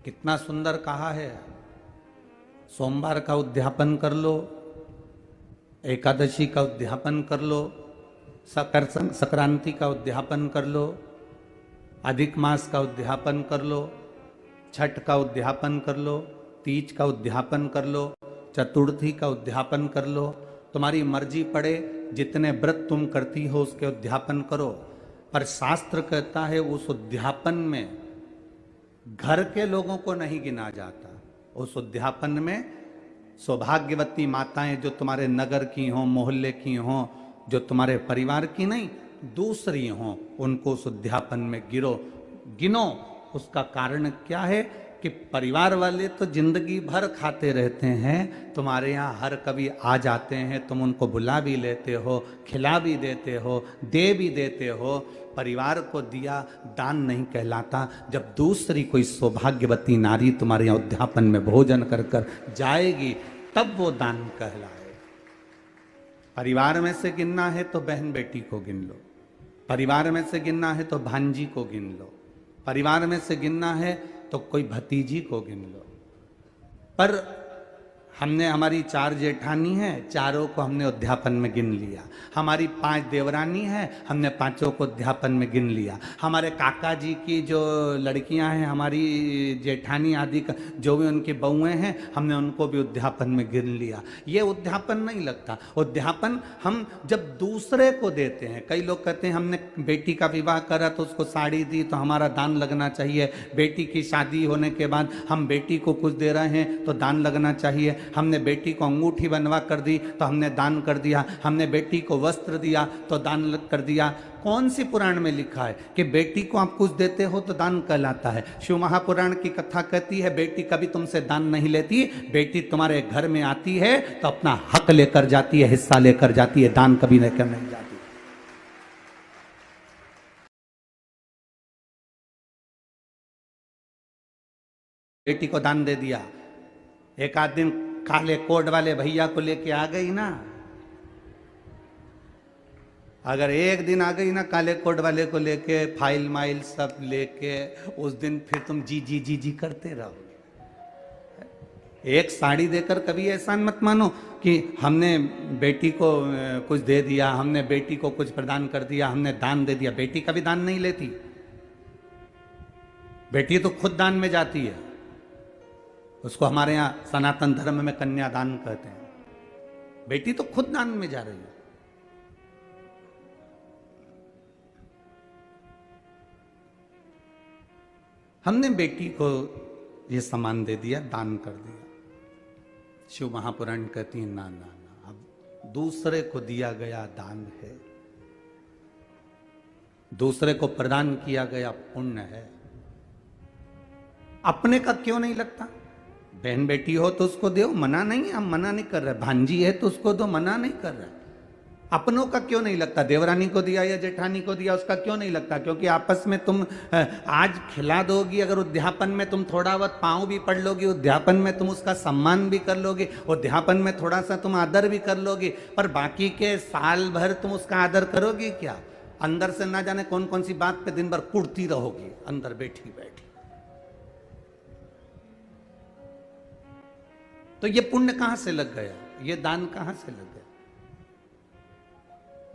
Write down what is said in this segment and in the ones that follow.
कितना सुंदर कहा है। सोमवार का उद्यापन कर लो, एकादशी का उद्यापन कर लो, संक्रांति का उद्यापन कर लो, अधिक मास का उद्यापन कर लो, छठ का उद्यापन कर लो, तीज का उद्यापन कर लो, चतुर्थी का उद्यापन कर लो। तुम्हारी मर्जी पड़े, जितने व्रत तुम करती हो उसके उद्यापन करो। पर शास्त्र कहता है उस उद्यापन में घर के लोगों को नहीं गिना जाता। उस उद्यापन में सौभाग्यवती माताएं जो तुम्हारे नगर की हों, मोहल्ले की हों, जो तुम्हारे परिवार की नहीं दूसरी हों, उनको उस उद्यापन में गिनो। उसका कारण क्या है कि परिवार वाले तो जिंदगी भर खाते रहते हैं, तुम्हारे यहाँ हर कभी आ जाते हैं, तुम उनको बुला भी लेते हो, खिला भी देते हो, दे भी देते हो। परिवार को दिया दान नहीं कहलाता। जब दूसरी कोई सौभाग्यवती नारी तुम्हारे यहाँ उद्यापन में भोजन कर कर जाएगी तब वो दान कहलाए। परिवार में से गिनना है तो बहन बेटी को गिन लो, परिवार में से गिनना है तो भांजी को गिन लो, परिवार में से गिनना है तो कोई भतीजी को गिन लो। पर हमने हमारी 4 जेठानी है, चारों को हमने उद्यापन में गिन लिया। हमारी 5 देवरानी है, हमने 5 को उद्यापन में गिन लिया। हमारे काका जी की जो लड़कियां हैं, हमारी जेठानी आदि का जो भी उनकी बहुएं हैं, हमने उनको भी उद्यापन में गिन लिया। ये उद्यापन नहीं लगता। उद्यापन हम जब दूसरे को देते हैं, कई लोग कहते हैं हमने बेटी का विवाह करा तो उसको साड़ी दी तो हमारा दान लगना चाहिए, बेटी की शादी होने के बाद हम बेटी को कुछ दे रहे हैं तो दान लगना चाहिए, हमने बेटी को अंगूठी बनवा कर दी तो हमने दान कर दिया, हमने बेटी को वस्त्र दिया तो दान कर दिया। कौन सी पुराण में लिखा है कि बेटी को आप कुछ देते हो तो दान कहलाता है? शिव महापुराण की कथा कहती है बेटी कभी तुमसे दान नहीं लेती, बेटी तुम्हारे घर में आती है तो अपना हक लेकर जाती है, हिस्सा लेकर जाती है, दान कभी लेकर नहीं जाती। बेटी को दान दे दिया, एक आध दिन काले कोट वाले भैया को लेके आ गई ना, अगर एक दिन आ गई ना काले कोट वाले को लेके, फाइल माइल सब लेके, उस दिन फिर तुम जी जी जी जी करते रहोगे। एक साड़ी देकर कभी एहसान मत मानो कि हमने बेटी को कुछ दे दिया, हमने बेटी को कुछ प्रदान कर दिया, हमने दान दे दिया। बेटी कभी दान नहीं लेती, बेटी तो खुद दान में जाती है। उसको हमारे यहाँ सनातन धर्म में कन्यादान कहते हैं। बेटी तो खुद दान में जा रही है। हमने बेटी को ये सामान दे दिया, दान कर दिया। शिव महापुराण कहती है ना ना ना, अब दूसरे को दिया गया दान है, दूसरे को प्रदान किया गया पुण्य है। अपने का क्यों नहीं लगता? बहन बेटी हो तो उसको दो, मना नहीं, हम मना नहीं कर रहे। भांजी है तो उसको दो, मना नहीं कर रहे। अपनों का क्यों नहीं लगता? देवरानी को दिया या जेठानी को दिया, उसका क्यों नहीं लगता? क्योंकि आपस में तुम आज खिला दोगी, अगर उद्यापन में तुम थोड़ा बहुत पाँव भी पढ़ लोगी, उद्यापन में तुम उसका सम्मान भी कर लोगे, उद्यापन में थोड़ा सा तुम आदर भी कर लोगे, पर बाकी के साल भर तुम उसका आदर करोगी क्या? अंदर से ना जाने कौन कौन सी बात पे दिन भर कुड़ती रहोगी, अंदर बैठी बैठी। तो ये पुण्य कहां से लग गया? ये दान कहां से लग गया?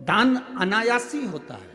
दान अनायासी होता है।